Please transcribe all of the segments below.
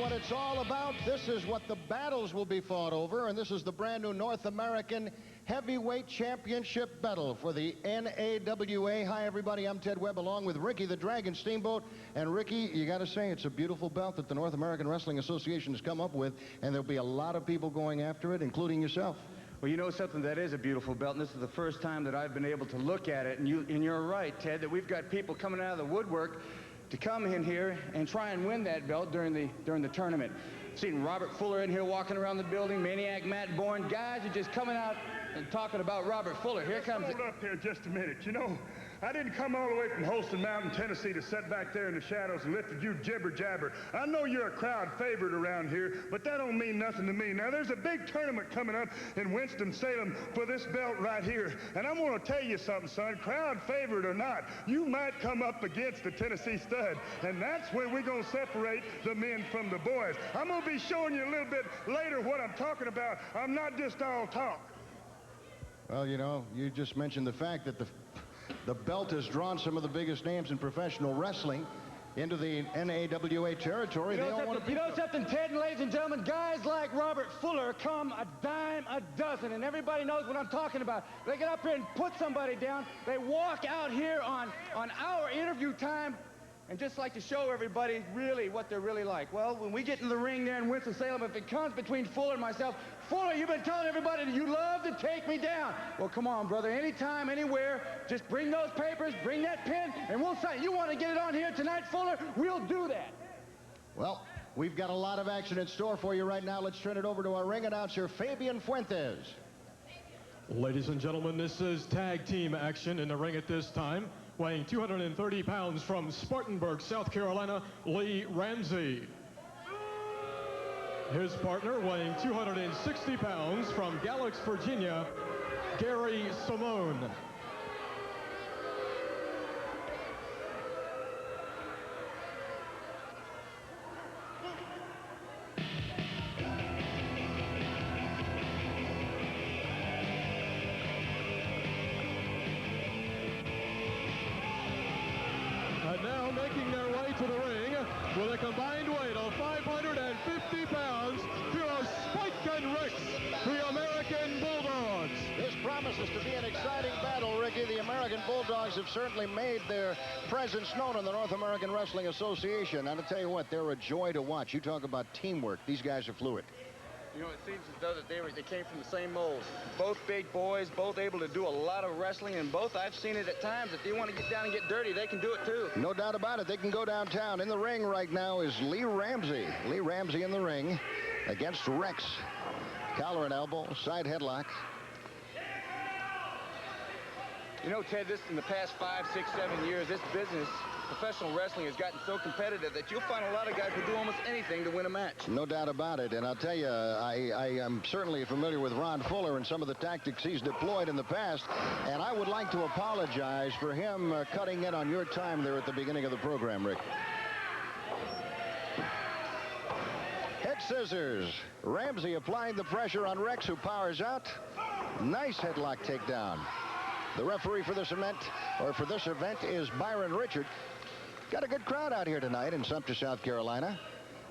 what it's all about. This is what the battles will be fought over, and this is the brand new North American Heavyweight Championship battle for the NAWA. Hi, everybody. I'm Ted Webb, along with Ricky the Dragon Steamboat. And Ricky, you got to say, it's a beautiful belt that the North American Wrestling Association has come up with, and there'll be a lot of people going after it, including yourself. Well, you know something, that is a beautiful belt, and this is the first time that I've been able to look at it. And you're right, Ted, that we've got people coming out of the woodwork to come in here and try and win that belt during the tournament. Seen Robert Fuller in here walking around the building, Maniac Matt Bourne. Guys are just coming out and talking about Robert Fuller. Here comes it. Hold up here just a minute. You know, I didn't come all the way from Holston Mountain, Tennessee to sit back there in the shadows and listen to you jibber jabber. I know you're a crowd favorite around here, but that don't mean nothing to me. Now, there's a big tournament coming up in Winston-Salem for this belt right here. And I'm going to tell you something, son. Crowd favorite or not, you might come up against the Tennessee Stud. And that's where we're going to separate the men from the boys. I'm going to be showing you a little bit later what I'm talking about. I'm not just all talk. Well, you know, you just mentioned the fact that the belt has drawn some of the biggest names in professional wrestling into the NAWA territory. You know something, Ted and ladies and gentlemen, guys like Robert Fuller come a dime a dozen, and everybody knows what I'm talking about. They get up here and put somebody down. They walk out here on our interview time and just like to show everybody really what they're really like. Well, when we get in the ring there in Winston-Salem, if it comes between Fuller and myself, Fuller, you've been telling everybody that you love to take me down. Well, come on, brother. Anytime, anywhere, just bring those papers, bring that pen, and we'll sign. You want to get it on here tonight, Fuller? We'll do that. Well, we've got a lot of action in store for you right now. Let's turn it over to our ring announcer, Fabian Fuentes. Ladies and gentlemen, this is tag team action in the ring at this time. Weighing 230 pounds from Spartanburg, South Carolina, Lee Ramsey. His partner, weighing 260 pounds from Galax, Virginia, Gary Simone. Now making their way to the ring with a combined weight of 550 pounds, here's Spike and Rex, the American Bulldogs. This promises to be an exciting battle, Ricky. The American Bulldogs have certainly made their presence known in the North American Wrestling Association. And I'll tell you what, they're a joy to watch. You talk about teamwork. These guys are fluid. You know, it seems as though that they came from the same mold. Both big boys, both able to do a lot of wrestling, and both, I've seen it at times, if they want to get down and get dirty, they can do it too. No doubt about it. They can go downtown. In the ring right now is Lee Ramsey. Lee Ramsey in the ring against Rex. Collar and elbow, side headlock. You know, Ted, this in the past 5, 6, 7 years, this business, professional wrestling, has gotten so competitive that you'll find a lot of guys who do almost anything to win a match. No doubt about it. And I'll tell you, I am certainly familiar with Ron Fuller and some of the tactics he's deployed in the past. And I would like to apologize for him cutting in on your time there at the beginning of the program, Rick. Head scissors. Ramsey applying the pressure on Rex, who powers out. Nice headlock takedown. The referee for this event, is Byron Richard. Got a good crowd out here tonight in Sumter, South Carolina.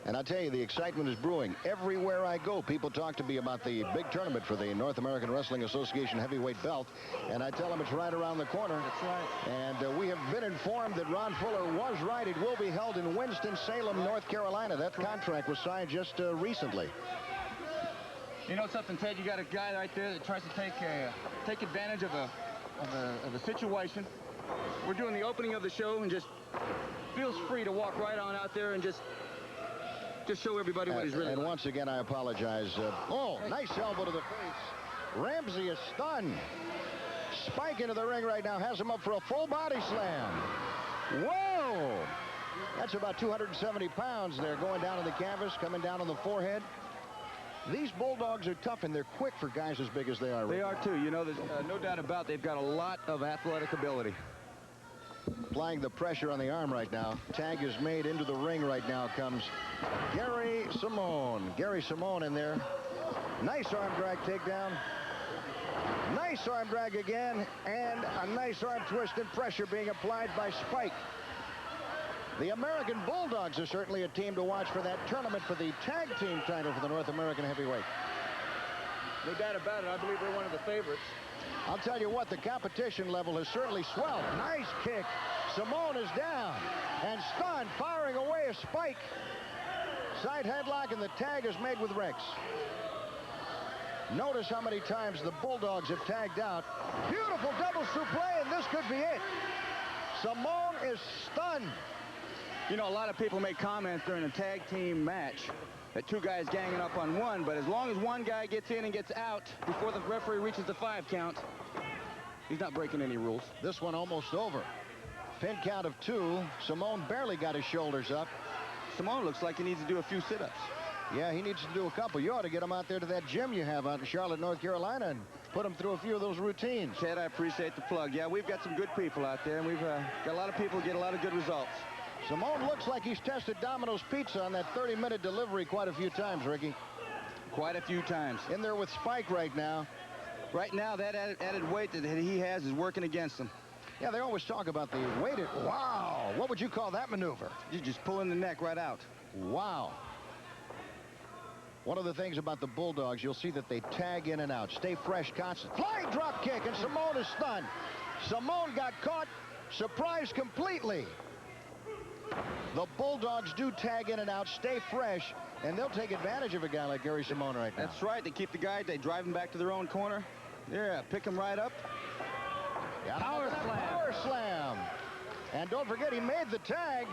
And I'll tell you, the excitement is brewing. Everywhere I go, people talk to me about the big tournament for the North American Wrestling Association heavyweight belt. And I tell them it's right around the corner. That's right. And we have been informed that Ron Fuller was right. It will be held in Winston-Salem, North Carolina. That contract was signed just recently. You know something, Ted? You got a guy right there that tries to take advantage of a situation. We're doing the opening of the show and just feels free to walk right on out there and just show everybody what he's really like. And once again, I apologize. Nice elbow to the face. Ramsey is stunned. Spike into the ring right now, has him up for a full body slam. Whoa! That's about 270 pounds there, going down to the canvas, coming down on the forehead. These Bulldogs are tough, and they're quick for guys as big as they are. They are, too. You know, there's no doubt about it. They've got a lot of athletic ability. Applying the pressure on the arm right now. Tag is made into the ring right now. Comes Gary Simone. Gary Simone in there. Nice arm drag takedown. Nice arm drag again. And a nice arm twist and pressure being applied by Spike. The American Bulldogs are certainly a team to watch for that tournament for the tag team title for the North American heavyweight. No doubt about it. I believe they're one of the favorites. I'll tell you what, the competition level has certainly swelled. Nice kick. Simone is down and stunned, firing away a spike. Side headlock, and the tag is made with Rex. Notice how many times the Bulldogs have tagged out. Beautiful double suplex, and this could be it. Simone is stunned. You know, a lot of people make comments during a tag team match that two guys ganging up on one, but as long as one guy gets in and gets out before the referee reaches the 5 count, he's not breaking any rules. This one almost over. Pin count of 2. Simone barely got his shoulders up. Simone looks like he needs to do a few sit-ups. Yeah, he needs to do a couple. You ought to get him out there to that gym you have out in Charlotte, North Carolina, and put him through a few of those routines. Ted, I appreciate the plug. Yeah, we've got some good people out there, and we've got a lot of people who get a lot of good results. Simone looks like he's tested Domino's Pizza on that 30-minute delivery quite a few times, Ricky. Quite a few times. In there with Spike right now. Right now, that added weight that he has is working against him. Yeah, they always talk about the weight. Wow, what would you call that maneuver? You're just pulling the neck right out. Wow. One of the things about the Bulldogs, you'll see that they tag in and out, stay fresh, constant. Flying drop kick, and Simone is stunned. Simone got caught, surprised completely. The Bulldogs do tag in and out, stay fresh, and they'll take advantage of a guy like Gary Simone right now. That's right. They keep the guy, they drive him back to their own corner. Yeah, pick him right up. Power slam. Power slam. And don't forget, he made the tag.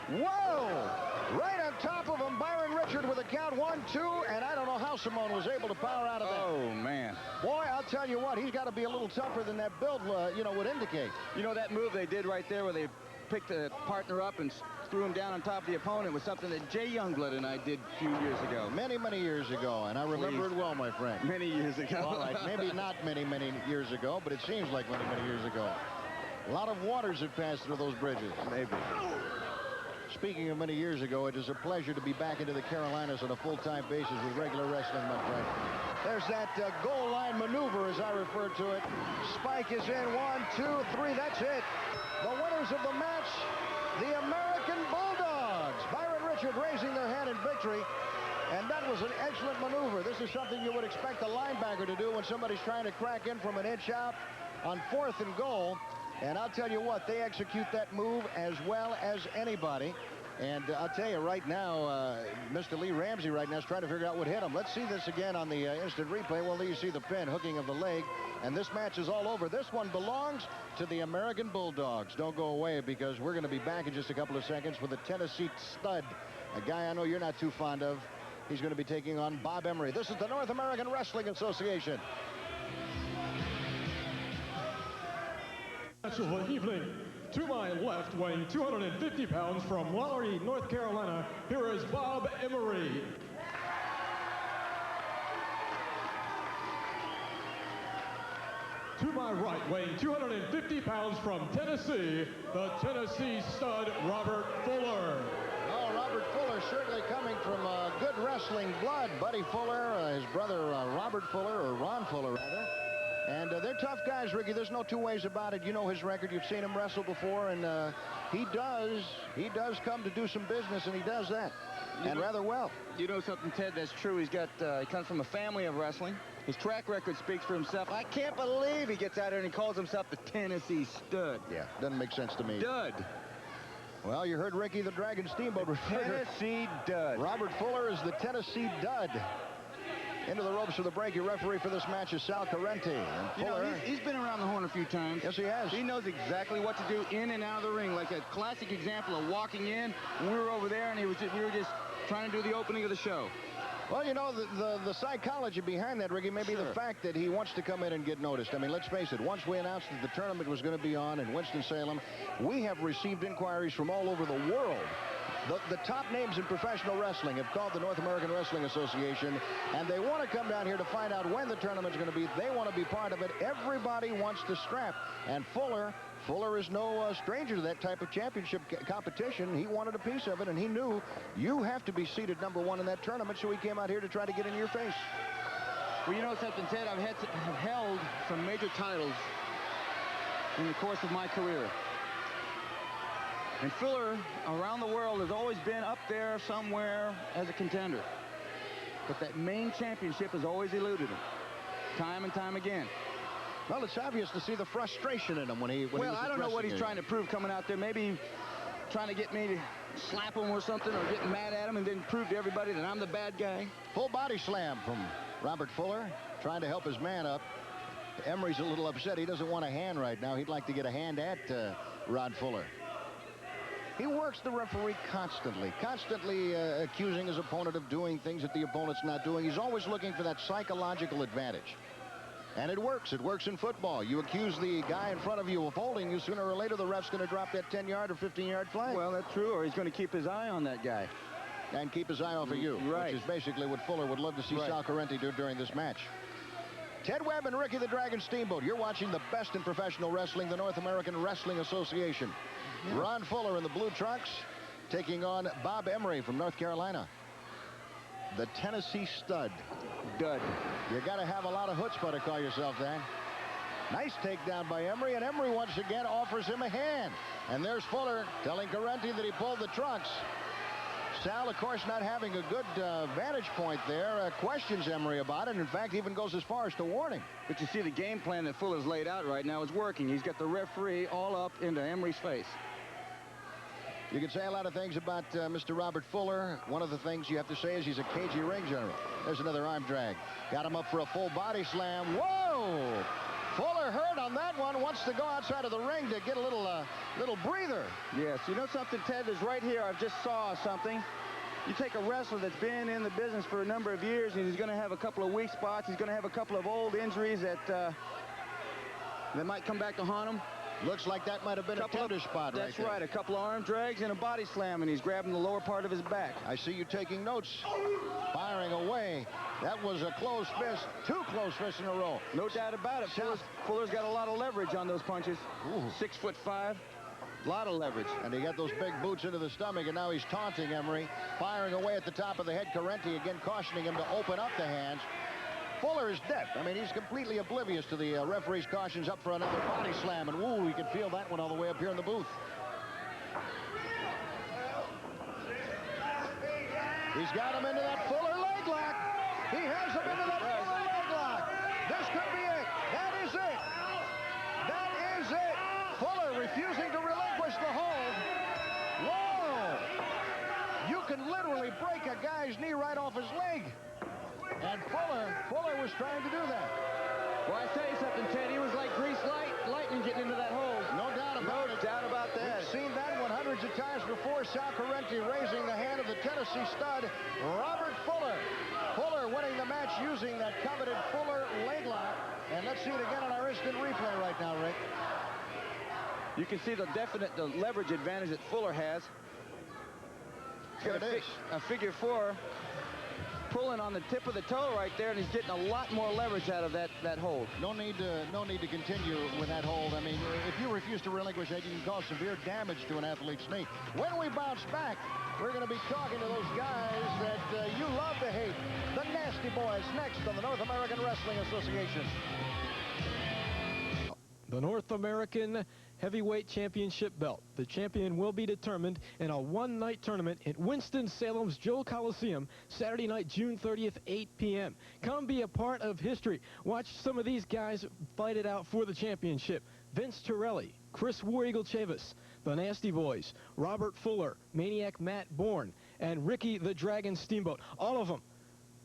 Whoa! Right on top of him, Byron Richard with a count 1, 2, and I don't know how Simone was able to power out of that. Oh, man. Boy, I'll tell you what, he's got to be a little tougher than that build, would indicate. You know, that move they did right there where they picked the partner up and threw him down on top of the opponent was something that Jay Youngblood and I did a few years ago. Many, many years ago, and I remember it well, my friend. Many years ago. All right, maybe not many, many years ago, but it seems like many, many years ago. A lot of waters have passed through those bridges. Maybe. Speaking of many years ago, it is a pleasure to be back into the Carolinas on a full-time basis with regular wrestling, my friend. There's that goal line maneuver, as I refer to it. Spike is in, 1, 2, 3, that's it. The winners of the match, the American Bulldogs. Byron Richard raising their hand in victory. And that was an excellent maneuver. This is something you would expect a linebacker to do when somebody's trying to crack in from an inch out on 4th and goal. And I'll tell you what, they execute that move as well as anybody. And I'll tell you right now, Mr. Lee Ramsey right now is trying to figure out what hit him. Let's see this again on the instant replay. Well, there you see the pin, hooking of the leg. And this match is all over. This one belongs to the American Bulldogs. Don't go away, because we're going to be back in just a couple of seconds with a Tennessee stud, a guy I know you're not too fond of. He's going to be taking on Bob Emery. This is the North American Wrestling Association. Match of the evening. To my left, weighing 250 pounds from Lowry, North Carolina, here is Bob Emery. To my right, weighing 250 pounds from Tennessee, the Tennessee stud, Robert Fuller. Oh, Robert Fuller certainly coming from good wrestling blood. Buddy Fuller, his brother Robert Fuller, or Ron Fuller rather. And they're tough guys, Ricky. There's no two ways about it. You know his record. You've seen him wrestle before, and he does come to do some business, and he does that, and rather well. You know something, Ted? That's true. He comes from a family of wrestling. His track record speaks for himself. I can't believe he gets out there and he calls himself the Tennessee Stud. Yeah, doesn't make sense to me. Dud. Well, you heard Ricky the Dragon Steamboat refer to Tennessee Dud. Robert Fuller is the Tennessee Dud. Into the ropes for the break. Your referee for this match is Sal Correnti. And Fuller, you know, he's been around the horn a few times. Yes, he has. He knows exactly what to do in and out of the ring. Like a classic example of walking in when we were over there and we were just trying to do the opening of the show. Well, you know, the psychology behind that, Ricky, may be the fact that he wants to come in and get noticed. I mean, let's face it, once we announced that the tournament was going to be on in Winston-Salem, we have received inquiries from all over the world. The top names in professional wrestling have called the North American Wrestling Association, and they want to come down here to find out when the tournament's going to be. They want to be part of it. Everybody wants to strap. And Fuller is no stranger to that type of championship competition. He wanted a piece of it, and he knew you have to be seated #1 in that tournament, so he came out here to try to get in your face. Well, you know something, Ted? I've held some major titles in the course of my career. And Fuller, around the world, has always been up there somewhere as a contender. But that main championship has always eluded him, time and time again. Well, it's obvious to see the frustration in him when he was I don't know what he's trying to prove coming out there. Maybe trying to get me to slap him or something, or getting mad at him and then prove to everybody that I'm the bad guy. Full body slam from Robert Fuller, trying to help his man up. Emery's a little upset. He doesn't want a hand right now. He'd like to get a hand at Rod Fuller. He works the referee constantly accusing his opponent of doing things that the opponent's not doing. He's always looking for that psychological advantage. And it works. It works in football. You accuse the guy in front of you of holding you, sooner or later the ref's going to drop that 10-yard or 15-yard flag. Well, that's true, or he's going to keep his eye on that guy. And keep his eye off of you, right. Which is basically what Fuller would love to see Sal Correnti do during this match. Ted Webb and Ricky the Dragon Steamboat. You're watching the best in professional wrestling, the North American Wrestling Association. Yeah. Ron Fuller in the blue trunks taking on Bob Emery from North Carolina. The Tennessee Stud. Dud. You got to have a lot of chutzpah to call yourself that. Nice takedown by Emery, and Emery once again offers him a hand. And there's Fuller telling Correnti that he pulled the trunks. Sal, of course, not having a good vantage point there, questions Emery about it, and in fact even goes as far as to warn him. But you see the game plan that Fuller's laid out right now is working. He's got the referee all up into Emery's face. You can say a lot of things about Mr. Robert Fuller. One of the things you have to say is he's a cagey ring general. There's another arm drag. Got him up for a full body slam. Whoa! Fuller hurt on that one. Wants to go outside of the ring to get a little breather. Yes, you know something, Ted, is right here. I've just saw something. You take a wrestler that's been in the business for a number of years, and he's going to have a couple of weak spots. He's going to have a couple of old injuries that might come back to haunt him. Looks like that might have been a tender spot right there. That's right. A couple of arm drags and a body slam, and he's grabbing the lower part of his back. I see you taking notes. Firing away. That was a close fist. Two close fists in a row. No doubt about it. Fuller's got a lot of leverage on those punches. Ooh. 6'5". A lot of leverage. And he got those big boots into the stomach, and now he's taunting Emery. Firing away at the top of the head. Correnti again cautioning him to open up the hands. Fuller is deaf. I mean, he's completely oblivious to the referee's cautions. Up for another body slam, and woo, you can feel that one all the way up here in the booth. He's got him into that Fuller leg lock. He has him into that Fuller leg lock. This could be it. That is it. That is it. Fuller refusing to relinquish the hold. Whoa! You can literally break a guy's knee right off his leg. And Fuller was trying to do that. Well, I tell you something, Ted. He was like greased lightning getting into that hole. No doubt about it. No doubt about that. We've seen that one hundreds of times before. Sal Correnti raising the hand of the Tennessee Stud, Robert Fuller. Fuller winning the match using that coveted Fuller leg lock. And let's see it again on our instant replay right now, Rick. You can see the leverage advantage that Fuller has. Here it is. A figure four. Pulling on the tip of the toe right there, and he's getting a lot more leverage out of that hold. No need to continue with that hold. I mean, if you refuse to relinquish that, you can cause severe damage to an athlete's knee. When we bounce back, we're going to be talking to those guys that you love to hate. The Nasty Boys next on the North American Wrestling Association. The North American Heavyweight Championship belt. The champion will be determined in a one-night tournament at Winston-Salem's Joel Coliseum, Saturday night, June 30th, 8 p.m. Come be a part of history. Watch some of these guys fight it out for the championship. Vince Torrelli, Chris War Eagle Chavis, the Nasty Boys, Robert Fuller, Maniac Matt Bourne, and Ricky the Dragon Steamboat. All of them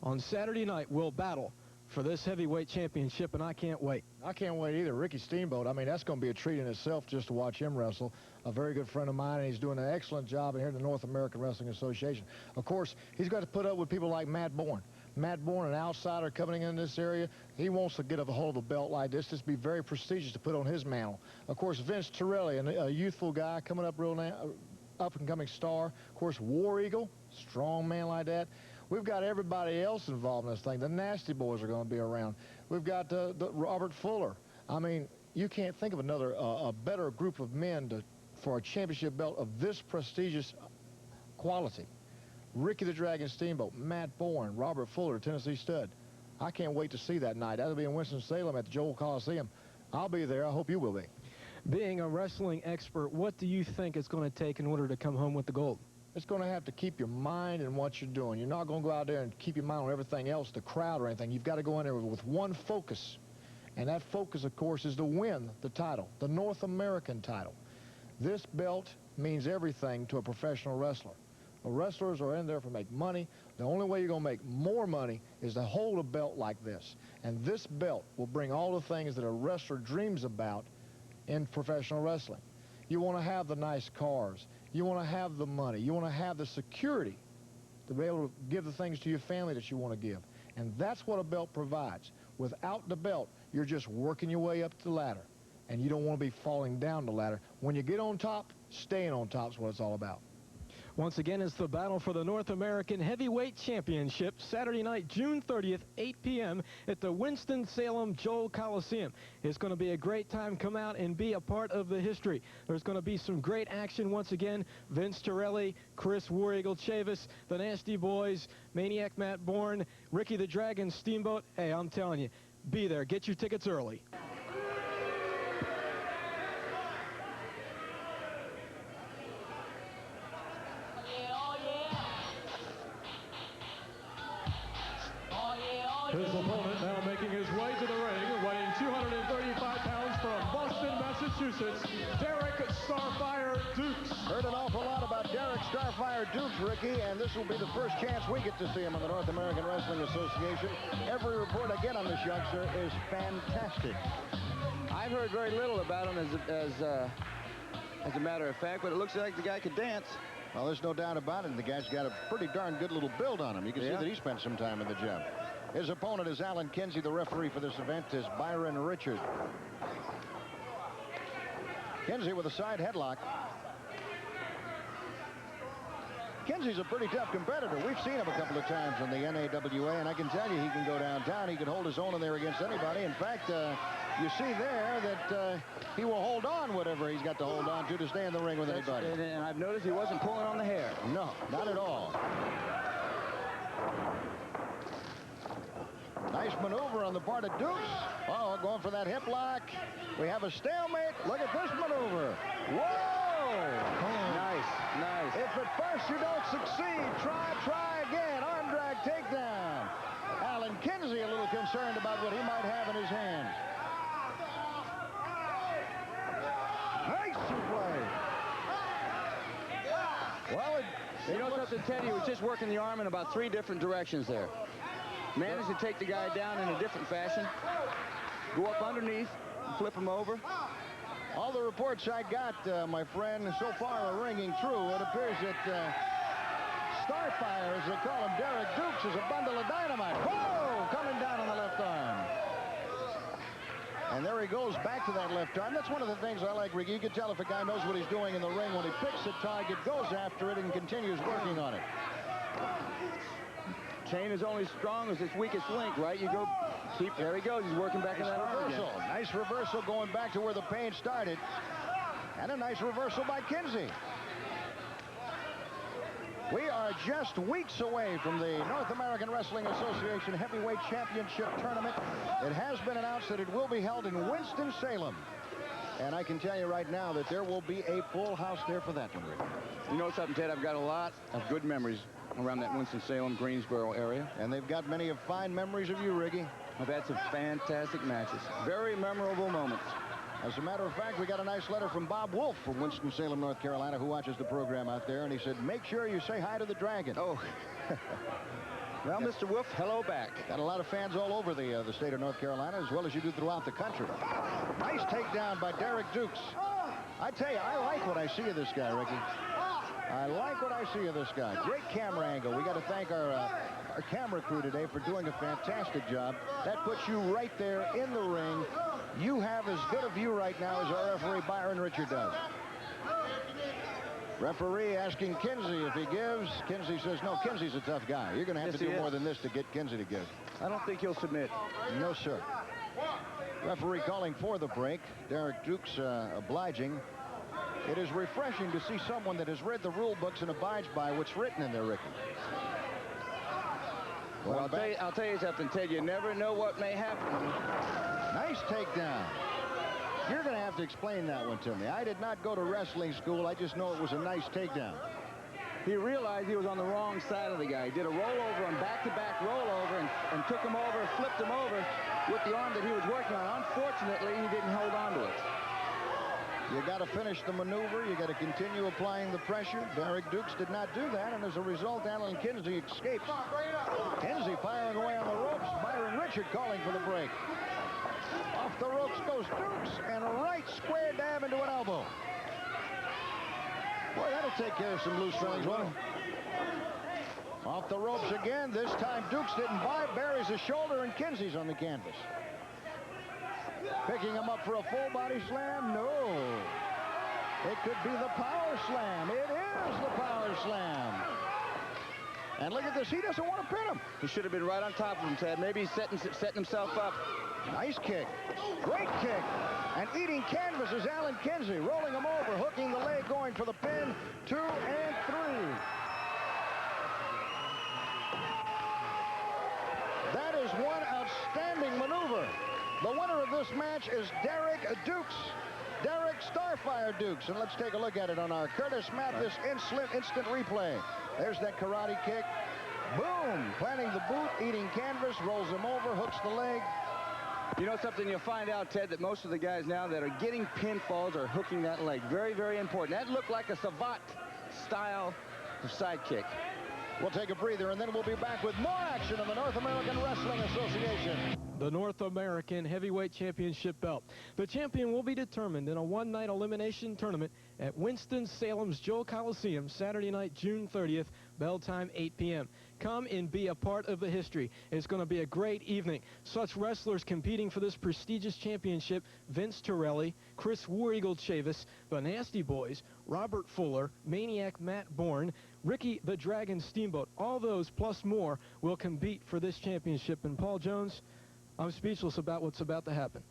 on Saturday night will battle for this heavyweight championship, and I can't wait. I can't wait either. Ricky Steamboat, I mean, that's going to be a treat in itself just to watch him wrestle. A very good friend of mine, and he's doing an excellent job here in the North American Wrestling Association. Of course, he's got to put up with people like Matt Bourne. Matt Bourne, an outsider coming in this area, he wants to get a hold of a belt like this. This would be very prestigious to put on his mantle. Of course, Vince Torrelli, a youthful guy coming up real now, up-and-coming star. Of course, War Eagle, strong man like that. We've got everybody else involved in this thing. The Nasty Boys are going to be around. We've got the Robert Fuller. I mean, you can't think of a better group of men for a championship belt of this prestigious quality. Ricky the Dragon Steamboat, Matt Bourne, Robert Fuller, Tennessee Stud. I can't wait to see that night. That'll be in Winston-Salem at the Joel Coliseum. I'll be there. I hope you will be. Being a wrestling expert, what do you think it's going to take in order to come home with the gold? It's going to have to keep your mind in what you're doing. You're not going to go out there and keep your mind on everything else, the crowd or anything. You've got to go in there with one focus. And that focus, of course, is to win the title, the North American title. This belt means everything to a professional wrestler. The wrestlers are in there to make money. The only way you're going to make more money is to hold a belt like this. And this belt will bring all the things that a wrestler dreams about in professional wrestling. You want to have the nice cars. You want to have the money. You want to have the security to be able to give the things to your family that you want to give. And that's what a belt provides. Without the belt, you're just working your way up the ladder. And you don't want to be falling down the ladder. When you get on top, staying on top is what it's all about. Once again, it's the battle for the North American Heavyweight Championship, Saturday night, June 30th, 8 p.m. at the Winston-Salem Joel Coliseum. It's going to be a great time. Come out and be a part of the history. There's going to be some great action once again. Vince Torrelli, Chris War Eagle Chavis, the Nasty Boys, Maniac Matt Bourne, Ricky the Dragon, Steamboat. Hey, I'm telling you, be there. Get your tickets early. His opponent now making his way to the ring, weighing 235 pounds from Boston, Massachusetts, Derrick Starfire Dukes. Heard an awful lot about Derrick Starfire Dukes, Ricky, and this will be the first chance we get to see him in the North American Wrestling Association. Every report I get on this youngster is fantastic. I've heard very little about him as a matter of fact, but it looks like the guy could dance. Well, there's no doubt about it, and the guy's got a pretty darn good little build on him. You can see that he spent some time in the gym. His opponent is Alan Kinsey. The referee for this event is Byron Richard. Kinsey with a side headlock. Kinsey's a pretty tough competitor. We've seen him a couple of times in the NAWA, and I can tell you he can go downtown. He can hold his own in there against anybody. In fact, you see there that he will hold on whatever he's got to hold on to stay in the ring with anybody. And I've noticed he wasn't pulling on the hair. No, not at all. Nice maneuver on the part of Dukes. Oh, going for that hip lock. We have a stalemate. Look at this maneuver. Whoa! Nice, nice. If at first you don't succeed, try again. Arm drag takedown. Alan Kinsey a little concerned about what he might have in his hands. Nice play. Well, you know something, Teddy? He was just working the arm in about 3 different directions there. Managed to take the guy down in a different fashion. Go up underneath, and flip him over. All the reports I got, my friend, so far are ringing true. It appears that Starfire, as they call him, Derrick Dukes, is a bundle of dynamite. Whoa! Coming down on the left arm. And there he goes back to that left arm. That's one of the things I like, Ricky. You can tell if a guy knows what he's doing in the ring when he picks a target, goes after it, and continues working on it. Chain is only as strong as its weakest link, right? You go, there he goes. He's working back in that arm again. Nice reversal going back to where the pain started. And a nice reversal by Kinsey. We are just weeks away from the North American Wrestling Association Heavyweight Championship Tournament. It has been announced that it will be held in Winston-Salem. And I can tell you right now that there will be a full house there for that one, Rick. You know something, Ted? I've got a lot of good memories around that Winston-Salem, Greensboro area. And they've got many of fine memories of you, Ricky. I've had some fantastic matches. Very memorable moments. As a matter of fact, we got a nice letter from Bob Wolf from Winston-Salem, North Carolina, who watches the program out there, and he said, make sure you say hi to the Dragon. Oh. Well, Mr. Wolf, hello back. Got a lot of fans all over the state of North Carolina, as well as you do throughout the country. Nice takedown by Derrick Dukes. I tell you, I like what I see of this guy, Ricky. I like what I see of this guy. Great camera angle. We got to thank our camera crew today for doing a fantastic job. That puts you right there in the ring. You have as good a view right now as our referee Byron Richard does. Referee asking Kinsey if he gives. Kinsey says, no, Kinsey's a tough guy. You're going to have to do more than this to get Kinsey to give. I don't think he'll submit. No, sir. Referee calling for the break. Derrick Dukes obliging. It is refreshing to see someone that has read the rule books and abides by what's written in there, Ricky. Well, I'll tell you something, Ted. You never know what may happen. Nice takedown. You're going to have to explain that one to me. I did not go to wrestling school. I just know it was a nice takedown. He realized he was on the wrong side of the guy. He did a rollover and back-to-back rollover and took him over, flipped him over with the arm that he was working on. Unfortunately, he didn't hold on to it. You got to finish the maneuver. You got to continue applying the pressure. Derrick Dukes did not do that, and as a result, Alan Kinsey escapes. Kinsey firing away on the ropes. Byron Richard calling for the break. Off the ropes goes Dukes, and a right square dab into an elbow. Boy, that'll take care of some loose feelings, won't it? Off the ropes again. This time Dukes didn't buy. Buries his shoulder, and Kinsey's on the canvas. Picking him up for a full body slam? No. It could be the power slam. It is the power slam. And look at this. He doesn't want to pin him. He should have been right on top of him, Ted. Maybe he's setting himself up. Nice kick. Great kick. And eating canvas is Alan Kinsey. Rolling him over, hooking the leg, going for the pin. 2 and 3. That is one outstanding maneuver. The winner of this match is Derrick Dukes. Derrick Starfire Dukes. And let's take a look at it on our Curtis Mathis instant replay. There's that karate kick. Boom! Planting the boot, eating canvas, rolls him over, hooks the leg. You know something, you'll find out, Ted, that most of the guys now that are getting pinfalls are hooking that leg. Very, very important. That looked like a savate style of sidekick. We'll take a breather, and then we'll be back with more action in the North American Wrestling Association. The North American Heavyweight Championship belt. The champion will be determined in a one-night elimination tournament at Winston-Salem's Joe Coliseum, Saturday night, June 30th, bell time 8 p.m. Come and be a part of the history. It's going to be a great evening. Such wrestlers competing for this prestigious championship: Vince Torrelli, Chris War Eagle Chavis, the Nasty Boys, Robert Fuller, Maniac Matt Bourne, Ricky the Dragon Steamboat. All those plus more will compete for this championship. And Paul Jones, I'm speechless about what's about to happen.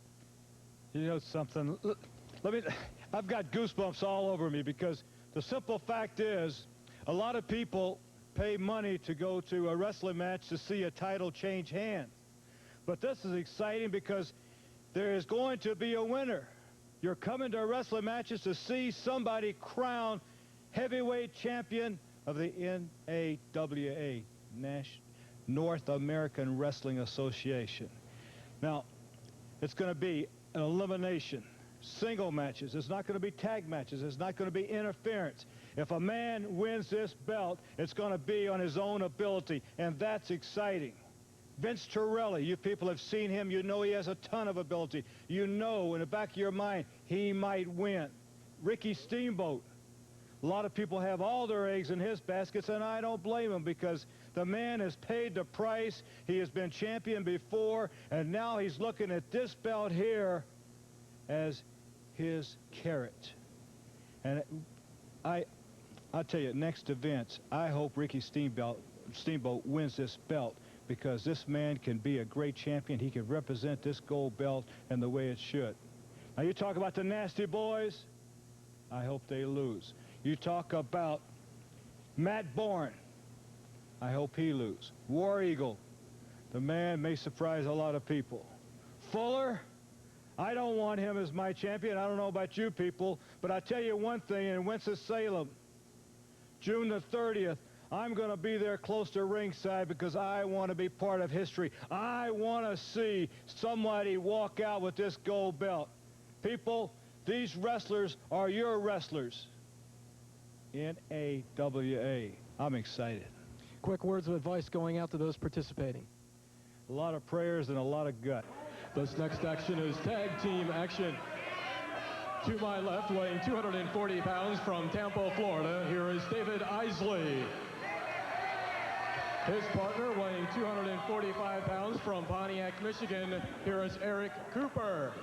You know something? I've got goosebumps all over me, because the simple fact is, a lot of people pay money to go to a wrestling match to see a title change hands. But this is exciting because there is going to be a winner. You're coming to wrestling matches to see somebody crowned heavyweight champion of the NAWA, North American Wrestling Association. Now, it's going to be an elimination, single matches. It's not going to be tag matches. It's not going to be interference. If a man wins this belt, it's going to be on his own ability, and that's exciting. Vince Torrelli, you people have seen him. You know he has a ton of ability. You know in the back of your mind he might win. Ricky Steamboat. A lot of people have all their eggs in his baskets, and I don't blame him, because the man has paid the price. He has been champion before, and now he's looking at this belt here as his carrot. And I'll tell you, next to Vince, I hope Ricky Steamboat wins this belt, because this man can be a great champion. He can represent this gold belt in the way it should. Now, you talk about the Nasty Boys. I hope they lose. You talk about Matt Bourne. I hope he loses. War Eagle. The man may surprise a lot of people. Fuller. I don't want him as my champion. I don't know about you people, but I tell you one thing, in Winston-Salem, June the 30th, I'm going to be there close to ringside, because I want to be part of history. I want to see somebody walk out with this gold belt. People, these wrestlers are your wrestlers. NAWA. I'm excited. Quick words of advice going out to those participating. A lot of prayers and a lot of gut. This next action is tag team action. To my left, weighing 240 pounds from Tampa, Florida, here is David Isley. His partner, weighing 245 pounds from Pontiac, Michigan, here is Eric Cooper.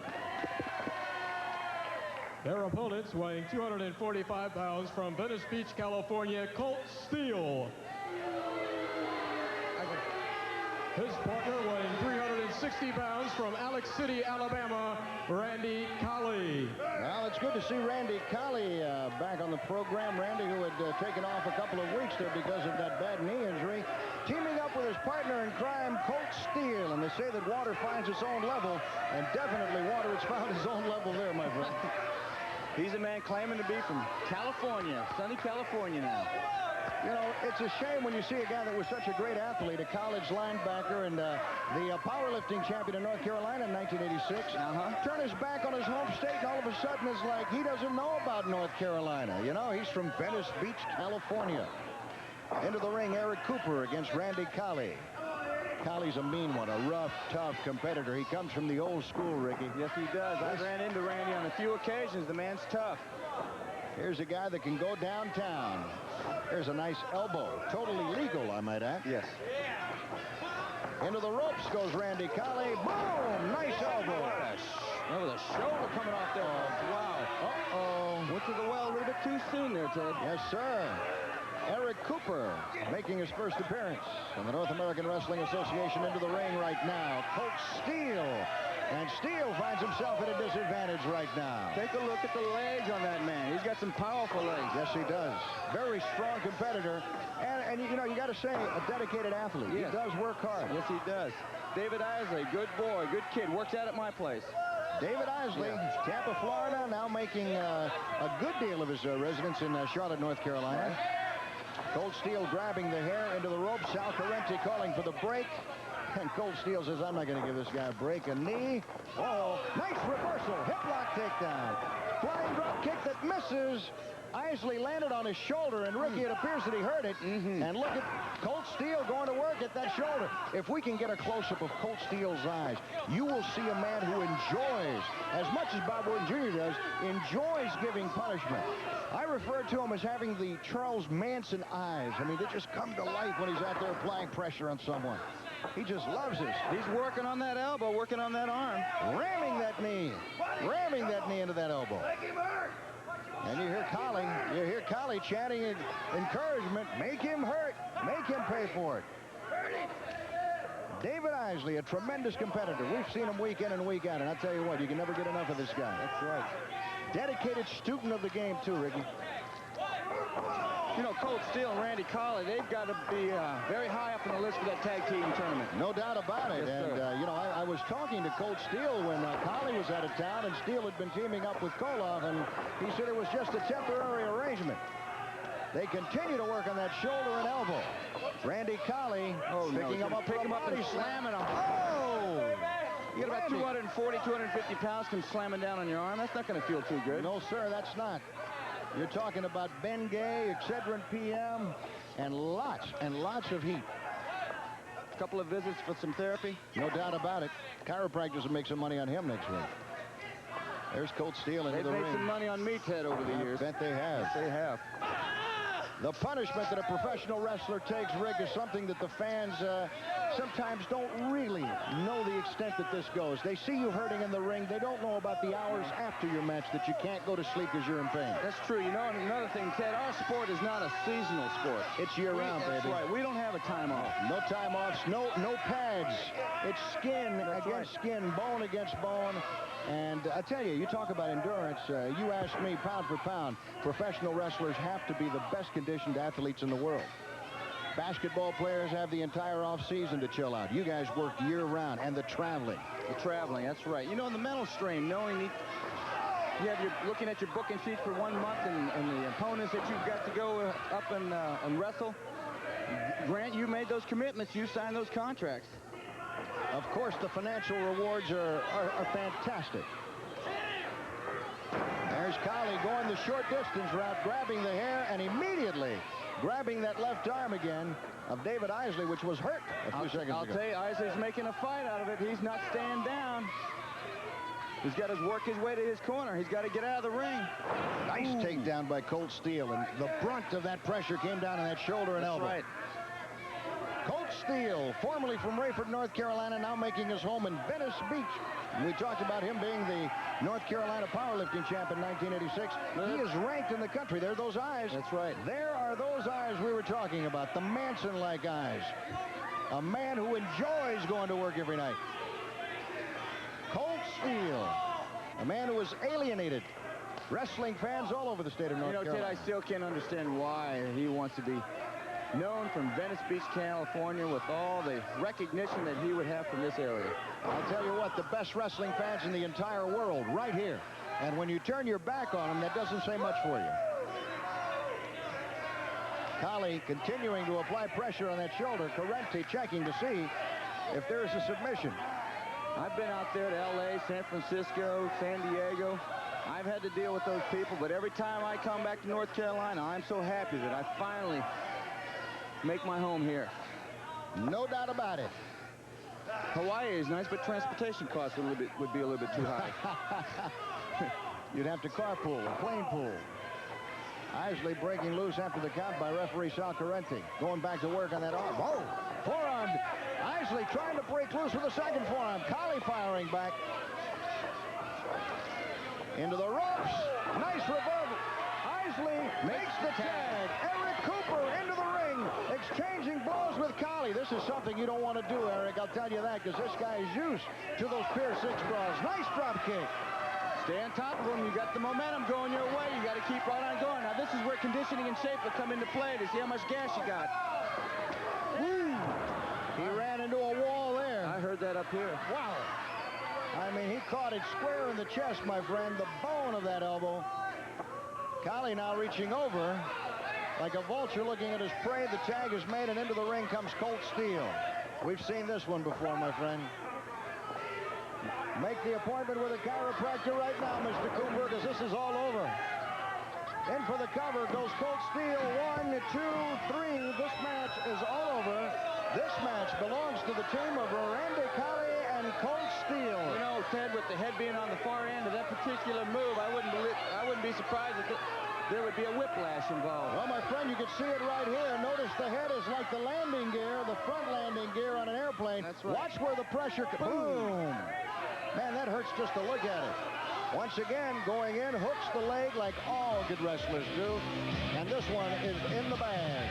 Their opponents, weighing 245 pounds from Venice Beach, California, Colt Steele. His partner, weighing 360 pounds from Alex City, Alabama, Randy Colley. Well, it's good to see Randy Colley back on the program. Randy, who had taken off a couple of weeks there because of that bad knee injury, teaming up with his partner in crime, Colt Steele. And they say that water finds its own level, and definitely water has found its own level there, my friend. He's a man claiming to be from California, sunny California now. You know, it's a shame when you see a guy that was such a great athlete, a college linebacker, and the powerlifting champion in North Carolina in 1986, turn his back on his home state, and all of a sudden it's like he doesn't know about North Carolina. You know, he's from Venice Beach, California. Into the ring, Eric Cooper against Randy Colley. Colley's a mean one, a rough, tough competitor. He comes from the old school, Ricky. Yes, he does. I ran into Randy on a few occasions. The man's tough. Here's a guy that can go downtown. Here's a nice elbow. Totally legal, I might add. Yes. Into the ropes goes Randy Colley. Boom! Nice elbow. Oh, the shoulder coming off there. Wow. Uh-oh. Went to the well a little bit too soon there, Ted. Yes, sir. Eric Cooper making his first appearance in the North American Wrestling Association into the ring right now. Colt Steele. And Steele finds himself at a disadvantage right now. Take a look at the legs on that man. He's got some powerful legs. Yes, he does. Very strong competitor. And you know, you got to say, a dedicated athlete. Yes. He does work hard. Yes, he does. David Isley, good boy, good kid. Works out at my place. David Isley, Tampa, Florida, now making a good deal of his residence in Charlotte, North Carolina. Colt Steele grabbing the hair into the ropes. Sal Corrente calling for the break. And Colt Steele says, I'm not going to give this guy a break. A knee. Oh, nice reversal. Hip lock takedown. Flying drop kick that misses. Isley landed on his shoulder, and Ricky, it appears that he hurt it. And look at Colt Steele going to work at that shoulder. If we can get a close-up of Colt Steele's eyes, you will see a man who enjoys, as much as Bob Orton Jr. does, enjoys giving punishment. I refer to him as having the Charles Manson eyes. I mean, they just come to life when he's out there applying pressure on someone. He just loves this. He's working on that elbow, working on that arm. Ramming that knee. Ramming that knee into that elbow. And you hear Colley chanting encouragement. Make him hurt. Make him pay for it. David Isley, a tremendous competitor. We've seen him week in and week out. And I tell you what, you can never get enough of this guy. That's right. Dedicated student of the game, too, Ricky. You know, Colt Steele and Randy Colley, they've got to be very high up on the list for that tag team tournament. No doubt about it. Yes, and, you know, I was talking to Colt Steele when Colley was out of town, and Steele had been teaming up with Koloff, and he said it was just a temporary arrangement. They continue to work on that shoulder and elbow. Randy Colley picking him up and slamming him. Oh! You get about 240, 250 pounds come slamming down on your arm. That's not going to feel too good. No, sir, that's not. You're talking about Ben Gay, Excedrin PM, and lots of heat. A couple of visits for some therapy. No doubt about it. Chiropractors will make some money on him next week. There's Colt Steele into the ring. They've made some money on me, Ted, over the years. I bet they have. Yes, they have. The punishment that a professional wrestler takes, Rick, is something that the fans sometimes don't really know the extent that this goes. They see you hurting in the ring. They don't know about the hours after your match that you can't go to sleep because you're in pain. That's true. You know, and another thing, Ted, our sport is not a seasonal sport. It's year-round, baby. That's right. We don't have a time off. No time offs, no pads. It's skin against skin, bone against bone. And I tell you, you talk about endurance. You ask me, pound for pound, professional wrestlers have to be the best conditioned athletes in the world. Basketball players have the entire off-season to chill out. You guys work year-round, and the traveling. The traveling, that's right. You know, the mental strain, knowing you're looking at your booking sheets for 1 month and the opponents that you've got to go up and wrestle. Grant, you made those commitments. You signed those contracts. Of course, the financial rewards are fantastic. There's Colley going the short distance route, grabbing the hair, and immediately grabbing that left arm again of David Isley, which was hurt a few seconds ago. I'll tell you, Isley's making a fight out of it. He's not staying down. He's got to work his way to his corner. He's got to get out of the ring. Nice takedown by Colt Steele, and the brunt of that pressure came down on that shoulder and elbow. Right. Colt Steele, formerly from Rayford, North Carolina, now making his home in Venice Beach. And we talked about him being the North Carolina powerlifting champ in 1986. He is ranked in the country. There are those eyes. That's right. There are those eyes we were talking about, the Manson-like eyes. A man who enjoys going to work every night. Colt Steele, a man who has alienated wrestling fans all over the state of North Carolina. Ted, I still can't understand why he wants to be known from Venice Beach, California, with all the recognition that he would have from this area. I'll tell you what, the best wrestling fans in the entire world right here. And when you turn your back on them, that doesn't say much for you. Colley continuing to apply pressure on that shoulder. Correnti checking to see if there is a submission. I've been out there to L.A., San Francisco, San Diego. I've had to deal with those people, but every time I come back to North Carolina, I'm so happy that I finally make my home here. No doubt about it. Hawaii is nice, but transportation costs would be a little bit too high. You'd have to carpool or plane pool. Isley breaking loose after the count by referee Sal Correnti. Going back to work on that arm. Oh, forearm. Isley trying to break loose with a second forearm. Colley firing back. Into the ropes. Nice reversal. Isley makes the tag. Eric Cooper into the ring. Exchanging blows with Colley. This is something you don't want to do, Eric. I'll tell you that, because this guy is used to those Pier 6 brawls. Nice drop kick. Stay on top of him. You got the momentum going your way. You got to keep right on going. Now, this is where conditioning and shape will come into play to see how much gas you got. Woo. He ran into a wall there. I heard that up here. Wow. I mean, he caught it square in the chest, my friend. The bone of that elbow. Colley now reaching over like a vulture looking at his prey. The tag is made, and into the ring comes Colt Steele. We've seen this one before, my friend. Make the appointment with a chiropractor right now, Mr. Cooper, because this is all over. In for the cover goes Colt Steele. 1, 2, 3. This match is all over. This match belongs to the team of Randy Colley and Colt Steele. You know, Ted, with the head being on the far end of that particular move, I wouldn't be surprised if there would be a whiplash involved. Well, my friend, you can see it right here. Notice the head is like the landing gear, the front landing gear on an airplane. That's right. Watch where the pressure... Boom! Man, that hurts just to look at it. Once again, going in, hooks the leg like all good wrestlers do. And this one is in the bag.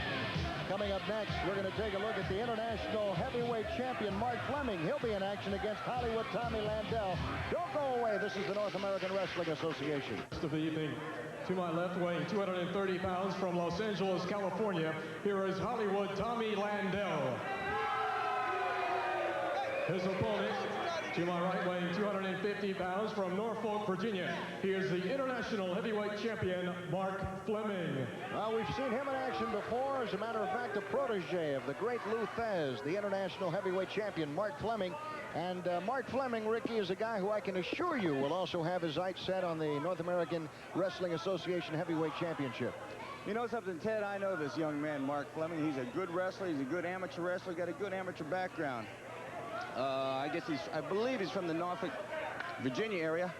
Coming up next, we're going to take a look at the international heavyweight champion, Mark Fleming. He'll be in action against Hollywood Tommy Landell. Don't go away. This is the North American Wrestling Association. Rest of the evening. To my left, weighing 230 pounds from Los Angeles, California, here is Hollywood Tommy Landell. His opponent, to my right, weighing 250 pounds from Norfolk, Virginia, he is the international heavyweight champion, Mark Fleming. Well, we've seen him in action before. As a matter of fact, a protege of the great Lou Thez, the international heavyweight champion, Mark Fleming. And Mark Fleming, Ricky, is a guy who I can assure you will also have his sights set on the North American Wrestling Association Heavyweight Championship. You know something, Ted? I know this young man, Mark Fleming. He's a good wrestler. He's a good amateur wrestler. Got a good amateur background. I believe he's from the Norfolk, Virginia area.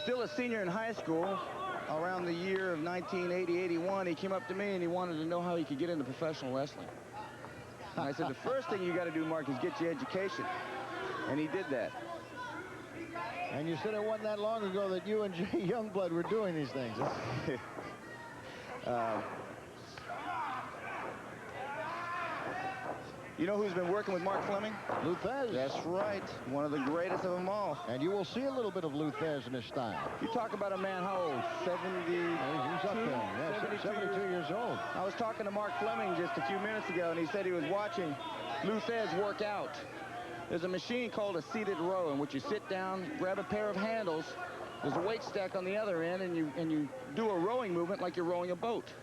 Still a senior in high school. Around the year of 1980-81, he came up to me and he wanted to know how he could get into professional wrestling. And I said, the first thing you got to do, Mark, is get your education. And he did that. And you said it wasn't that long ago that you and Jay Youngblood were doing these things. Huh? You know who's been working with Mark Fleming? Lou Thez. That's right. One of the greatest of them all. And you will see a little bit of Lou Thez in his style. You talk about a man, how old? 72? He's up there. Yeah, 72 years old. I was talking to Mark Fleming just a few minutes ago, and he said he was watching Lou Thez work out. There's a machine called a seated row in which you sit down, grab a pair of handles, there's a weight stack on the other end, and you do a rowing movement like you're rowing a boat.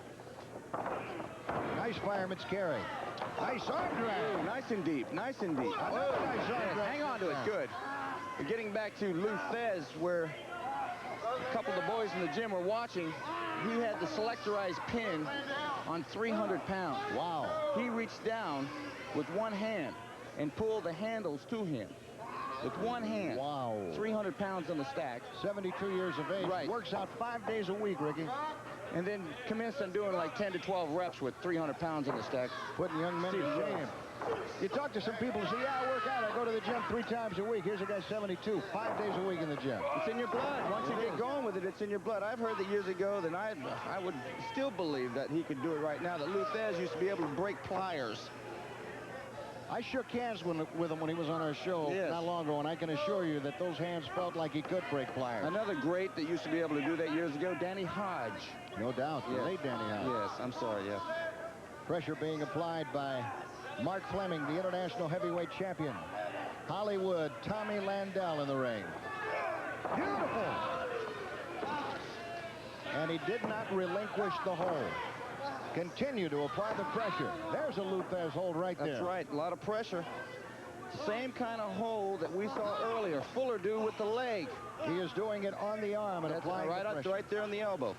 Nice fireman's carry. Nice arm drag. Ooh, nice and deep, nice and deep. Oh, nice arm drag. Hang on to it, good. We're getting back to Lou Thez, where a couple of the boys in the gym were watching. He had the selectorized pin on 300 pounds. Wow. He reached down with one hand and pulled the handles to him. With one hand. Wow. 300 pounds on the stack. 72 years of age. Right. Works out 5 days a week, Ricky. And then commenced on doing like 10 to 12 reps with 300 pounds on the stack. Putting young men to shame. You talk to some people who say, yeah, I work out. I go to the gym 3 times a week. Here's a guy 72, 5 days a week in the gym. It's in your blood. Once you get going with it, it's in your blood. I've heard that years ago that I would still believe that he could do it right now, that Lou Thez used to be able to break pliers. I shook hands with him when he was on our show not long ago, and I can assure you that those hands felt like he could break pliers. Another great that used to be able to do that years ago, Danny Hodge. No doubt. The late Danny Hodge. Yes, I'm sorry, yeah. Pressure being applied by Mark Fleming, the international heavyweight champion. Hollywood, Tommy Landell in the ring. Beautiful. And he did not relinquish the hold. Continue to apply the pressure. There's a Luthez hold right there. That's right. A lot of pressure. Same kind of hold that we saw earlier. Fuller do with the leg. He is doing it on the arm and applying the pressure. Right there on the elbow.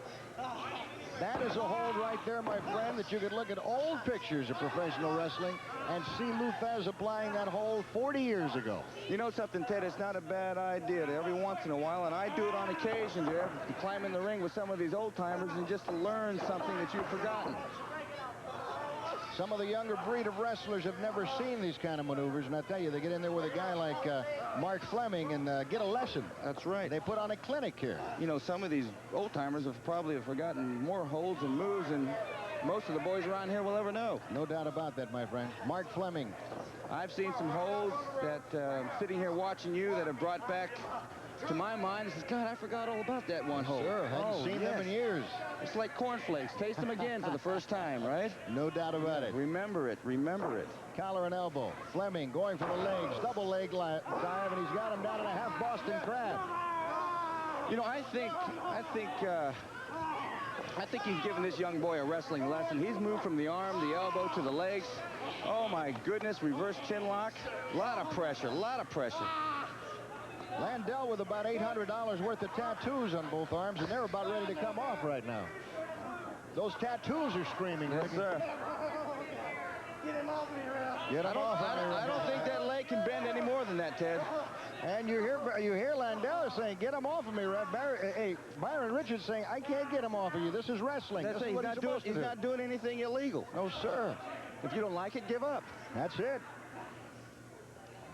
That is a hold right there, my friend, that you could look at old pictures of professional wrestling and see Luthez applying that hold 40 years ago. You know something, Ted? It's not a bad idea to every once in a while, and I do it on occasion, to climb in the ring with some of these old-timers and just to learn something that you've forgotten. Some of the younger breed of wrestlers have never seen these kind of maneuvers, and I tell you, they get in there with a guy like Mark Fleming and get a lesson. That's right. They put on a clinic here. You know, some of these old-timers have probably forgotten more holds and moves than most of the boys around here will ever know. No doubt about that, my friend. Mark Fleming. I've seen some holds that, sitting here watching you, that have brought back to my mind, says, God, I forgot all about that one hold. Sure, hadn't seen them in years. It's like cornflakes. Taste them again for the first time, right? No doubt about it. Remember it. Remember it. Collar and elbow. Fleming going for the legs. Double leg dive, and he's got him down in a half Boston Crab. You know, I think he's given this young boy a wrestling lesson. He's moved from the arm, the elbow, to the legs. Oh, my goodness. Reverse chin lock. A lot of pressure. A lot of pressure. Landell with about $800 worth of tattoos on both arms, and they're about ready to come off right now. Those tattoos are screaming. Yes, sir. Get him off me, Ralph. Get him off me. I don't think that leg can bend any more than that, Ted. And you hear Landell saying, get him off of me, Ralph. Byron Richards saying, I can't get him off of you. This is wrestling. That's this is what he's not doing anything illegal. No, sir. If you don't like it, give up. That's it.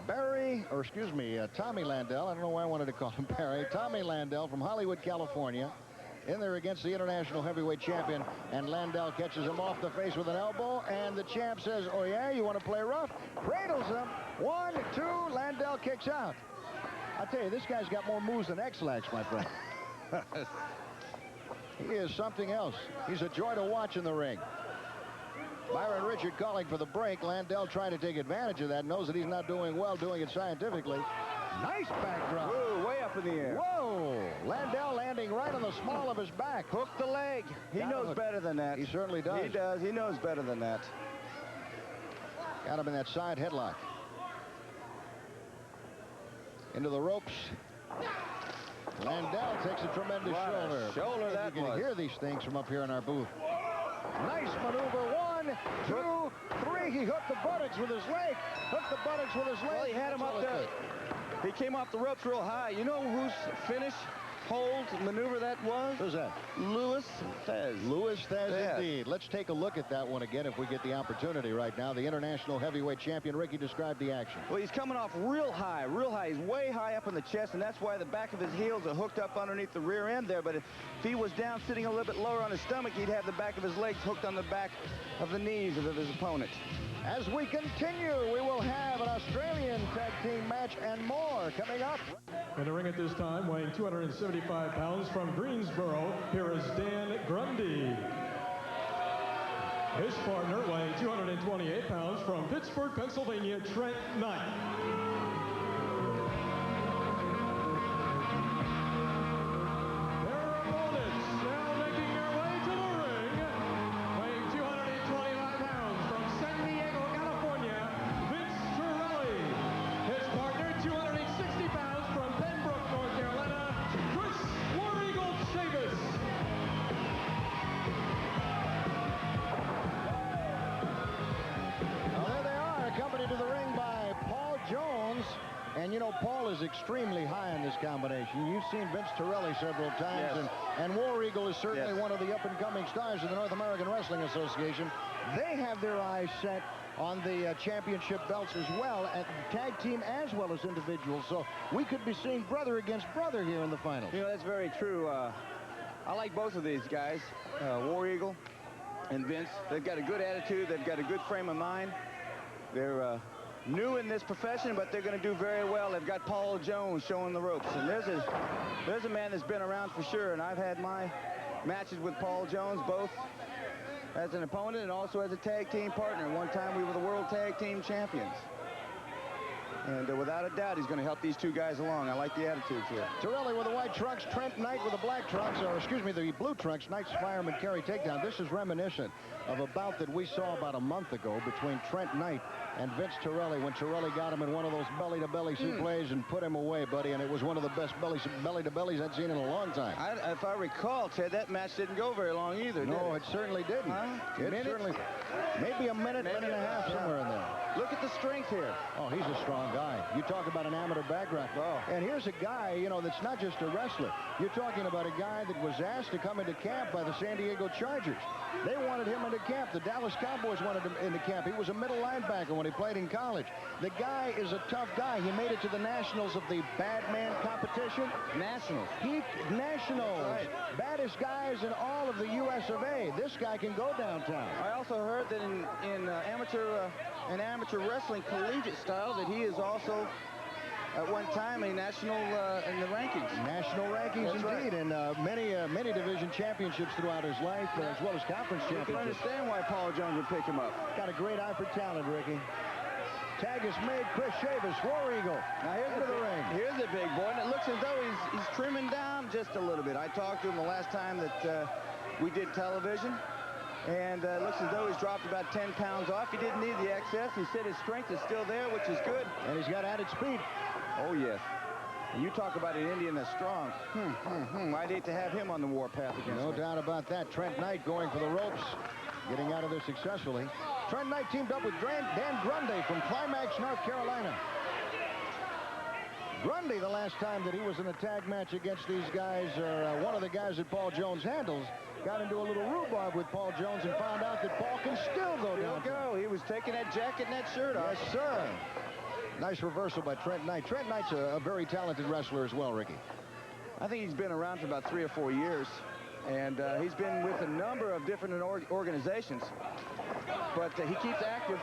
Tommy Landell. I don't know why I wanted to call him Barry. Tommy Landell from Hollywood, California. In there against the international heavyweight champion. And Landell catches him off the face with an elbow. And the champ says, oh, yeah, you want to play rough? Cradles him. 1, 2. Landell kicks out. I tell you, this guy's got more moves than X-Lax, my friend. He is something else. He's a joy to watch in the ring. Byron Richard calling for the break. Landell trying to take advantage of that. Knows that he's not doing well, doing it scientifically. Nice backdrop. Whoa, way up in the air. Whoa. Landell landing right on the small of his back. Hook the leg. He knows better than that. He certainly does. He does. He knows better than that. Got him in that side headlock. Into the ropes. Landell takes a tremendous shoulder. That you can hear these things from up here in our booth. Nice maneuver. 1, 2, 3. He hooked the buttocks with his leg. Hooked the buttocks with his leg. Well, he had him up there. He came off the ropes real high. You know whose finish, hold, maneuver that was? Who's that? Luthez. Luthez, indeed. Let's take a look at that one again if we get the opportunity right now. The international heavyweight champion, Ricky, described the action. Well, he's coming off real high, real high. He's way high up in the chest, and that's why the back of his heels are hooked up underneath the rear end there. But if he was down sitting a little bit lower on his stomach, he'd have the back of his legs hooked on the back of the knees of his opponent. As we continue, we will have an Australian tag team match and more coming up. In the ring at this time, weighing 275 pounds from Greensboro, here is Dan Grundy. His partner, weighing 228 pounds from Pittsburgh, Pennsylvania, Trent Knight. Their opponents now making their way to the ring, weighing 225 pounds from San Diego, California, Vince Torrelli. His partner, 260 pounds from Pembroke, North Carolina, Chris War Eagle Chavis. Well, there they are, accompanied to the ring by Paul Jones. And, you know, Paul is extremely high in this combination. You've seen Vince Torrelli several times, yes. and War Eagle is certainly one of the up-and-coming stars of the North American Wrestling Association. They have their eyes set on the championship belts as well, at tag team as well as individuals. So we could be seeing brother against brother here in the finals. You know, that's very true. I like both of these guys, War Eagle and Vince. They've got a good attitude. They've got a good frame of mind. They're new in this profession, but they're going to do very well. They've got Paul Jones showing the ropes. And there's a man that's been around for sure, and I've had my matches with Paul Jones, both as an opponent and also as a tag team partner. One time we were the world tag team champions. And without a doubt, he's going to help these two guys along. I like the attitudes here. Torrelli with the white trunks, Trent Knight with the black trunks, or excuse me, the blue trunks. Knight's fireman carry takedown. This is reminiscent of a bout that we saw about a month ago between Trent Knight and Vince Torrelli, when Torrelli got him in one of those belly-to-belly suplees and put him away, buddy, and it was one of the best belly-to-bellies I'd seen in a long time. If I recall, Ted, that match didn't go very long either, No, it certainly didn't. It certainly, maybe a minute, minute and a half, somewhere in there. Look at the strength here. Oh, he's a strong guy. You talk about an amateur background. Oh. And here's a guy, you know, that's not just a wrestler. You're talking about a guy that was asked to come into camp by the San Diego Chargers. They wanted him into camp. The Dallas Cowboys wanted him into camp. He was a middle linebacker when he played in college. The guy is a tough guy. He made it to the Nationals of the Bad Man competition. Nationals. Nationals. Right. Baddest guys in all of the U.S. of A. This guy can go downtown. I also heard that in amateur wrestling collegiate style that he is also at one time a national in the rankings. National rankings, That's indeed, right. and many division championships throughout his life, as well as conference You can championships. understand why Paul Jones would pick him up. Got a great eye for talent, Ricky. Tag is made. Chris Chavis, War Eagle. Now here's into the ring. Here's the big boy, and it looks as though he's trimming down just a little bit. I talked to him the last time that we did television, and it looks as though he's dropped about 10 pounds off. He didn't need the excess. He said his strength is still there, which is good. And he's got added speed. Oh, yes. You talk about an Indian that's strong. I'd hate to have him on the warpath against No me. doubt about that. Trent Knight going for the ropes, getting out of there successfully. Trent Knight teamed up with Dan Grundy from Climax, North Carolina. Grundy, the last time that he was in a tag match against these guys, or one of the guys that Paul Jones handles, got into a little rhubarb with Paul Jones and found out that Paul can still go down. He was taking that jacket and that shirt off. Yes, sir. Nice reversal by Trent Knight. Trent Knight's a very talented wrestler as well, Ricky. I think he's been around for about 3 or 4 years, and he's been with a number of different organizations, but he keeps active.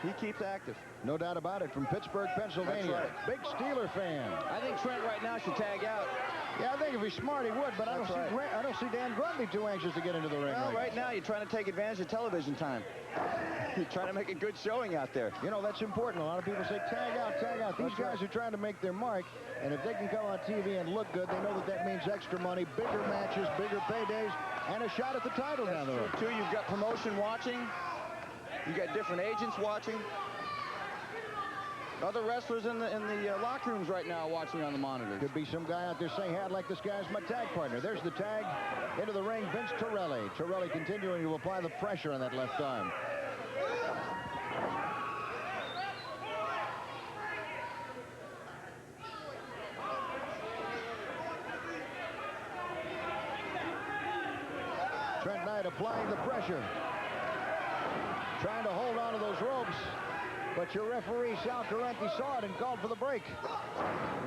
He keeps active. No doubt about it. From Pittsburgh, Pennsylvania. That's right. Big Steeler fan. I think Trent right now should tag out. Yeah, I think if he's smart, he would, but I don't see Dan Grundy too anxious to get into the ring. Well, right now you're trying to take advantage of television time. You're trying to make a good showing out there. You know, that's important. A lot of people say, tag out, tag out. These guys are trying to make their mark, and if they can come on TV and look good, they know that that means extra money, bigger matches, bigger paydays, and a shot at the title down the road. Too, you've got promotion watching. You've got different agents watching. Other wrestlers in the locker rooms right now watching on the monitors. Could be some guy out there saying, hey, I'd like this guy as my tag partner. There's the tag. Into the ring, Vince Torrelli. Torrelli continuing to apply the pressure on that left arm. Trent Knight applying the pressure. Trying to hold on to those ropes. But your referee, Sal Correnti, saw it and called for the break.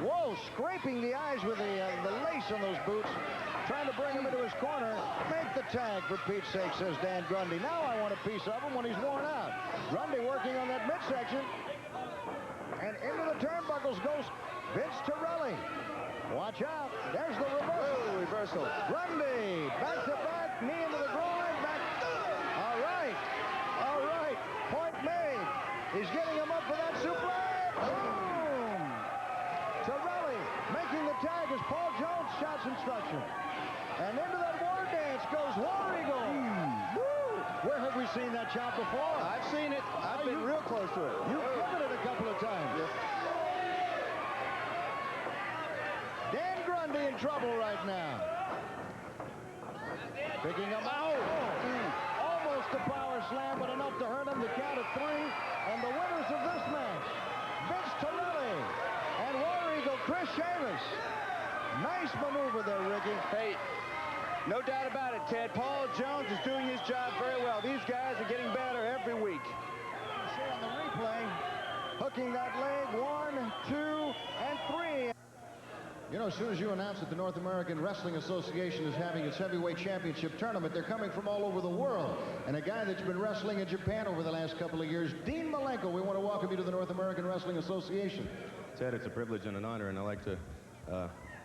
Whoa, scraping the eyes with the lace on those boots. Trying to bring him into his corner. Make the tag, for Pete's sake, says Dan Grundy. Now I want a piece of him when he's worn out. Grundy working on that midsection. And into the turnbuckles goes Vince Torrelli. Watch out. There's the reversal. Oh, reversal. Grundy, back to back, knee into the groin, back. All right. All right. Point made. He's getting him up for that suplex. Boom! Torrelli making the tag as Paul Jones shouts instruction. And into that war dance goes War Eagle. Woo! Where have we seen that chop before? I've seen it. I've been real close to it. You've covered it a couple of times. Yes. Dan Grundy in trouble right now. Picking him out. Almost a power slam, but enough to hurt him. The count of 3. And the winners of this match, Vince Torrelli and War Eagle Chris Chavis. Nice maneuver there, Ricky. Hey, no doubt about it, Ted. Paul Jones is doing his job very well. These guys are getting better every week. You see on the replay, hooking that leg, 1, 2, and 3. You know, as soon as you announce that the North American Wrestling Association is having its heavyweight championship tournament, they're coming from all over the world. And a guy that's been wrestling in Japan over the last couple of years, Dean Malenko, we want to welcome you to the North American Wrestling Association. Ted, it's a privilege and an honor, and I'd like to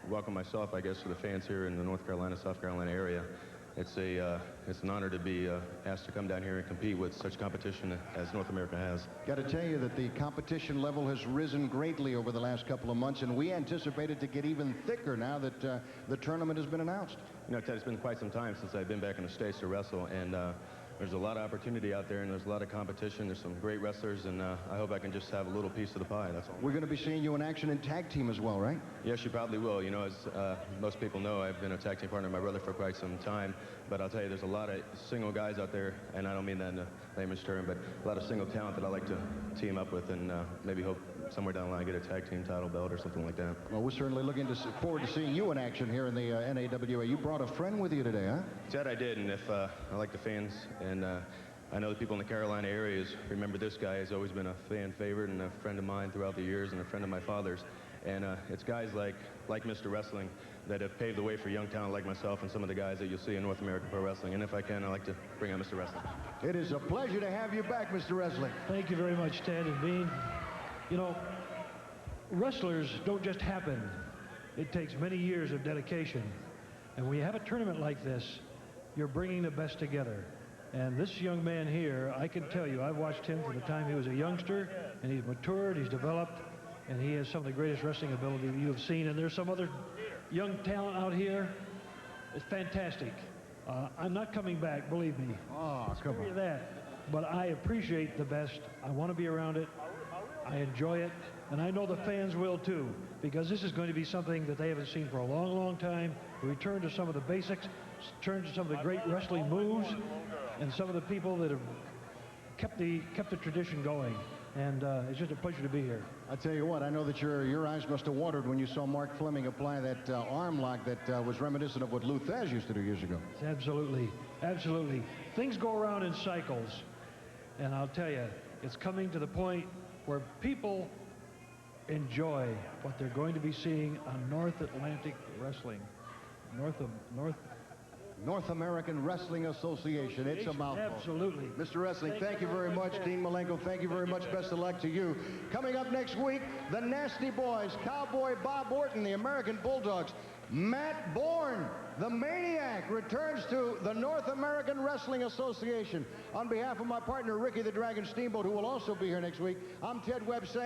welcome myself, I guess, to the fans here in the North Carolina, South Carolina area. it's an honor to be asked to come down here and compete with such competition as North America has. Got to tell you that the competition level has risen greatly over the last couple of months, and we anticipate it to get even thicker now that the tournament has been announced. You know, Ted, it's been quite some time since I've been back in the States to wrestle, and there's a lot of opportunity out there, and there's a lot of competition. There's some great wrestlers, and I hope I can just have a little piece of the pie, that's all. We're going to be seeing you in action in tag team as well, right? Yes, you probably will. You know, as most people know, I've been a tag team partner with my brother for quite some time, but I'll tell you, there's a lot of single guys out there, and I don't mean that in a layman's term, but a lot of single talent that I like to team up with, and maybe hope somewhere down the line get a tag team title belt or something like that. Well, we're certainly looking forward to seeing you in action here in the NAWA. You brought a friend with you today, huh? Ted, I did, and if I like the fans, and I know the people in the Carolina areas remember this guy. He's always been a fan favorite and a friend of mine throughout the years, and a friend of my father's. And it's guys like Mr. Wrestling that have paved the way for young talent like myself and some of the guys that you'll see in North American Pro Wrestling. And if I can, I'd like to bring out Mr. Wrestling. It is a pleasure to have you back, Mr. Wrestling. Thank you very much, Ted and Bean. You know, wrestlers don't just happen. It takes many years of dedication. And when you have a tournament like this, you're bringing the best together. And this young man here, I can tell you, I've watched him from the time he was a youngster, and he's matured, he's developed, and he has some of the greatest wrestling ability you have seen. And there's some other young talent out here. It's fantastic. I'm not coming back, believe me. Oh, come on. That. But I appreciate the best. I want to be around it. I enjoy it. And I know the fans will too, because this is going to be something that they haven't seen for a long, long time. We return to some of the basics, turn to some of the great wrestling moves, and some of the people that have kept the tradition going. And it's just a pleasure to be here. I tell you what, I know that your eyes must have watered when you saw Mark Fleming apply that arm lock that was reminiscent of what Lou Thesz used to do years ago. Absolutely, absolutely. Things go around in cycles, and I'll tell you, it's coming to the point where people enjoy what they're going to be seeing on North Atlantic Wrestling. North American Wrestling Association. It's a mouthful. Absolutely. Mr. Wrestling, thank you very much. Dean Malenko, thank you very much. Best of luck to you. Coming up next week, the Nasty Boys, Cowboy Bob Orton, the American Bulldogs. Matt Bourne, the Maniac, returns to the North American Wrestling Association. On behalf of my partner, Ricky the Dragon Steamboat, who will also be here next week, I'm Ted Webb saying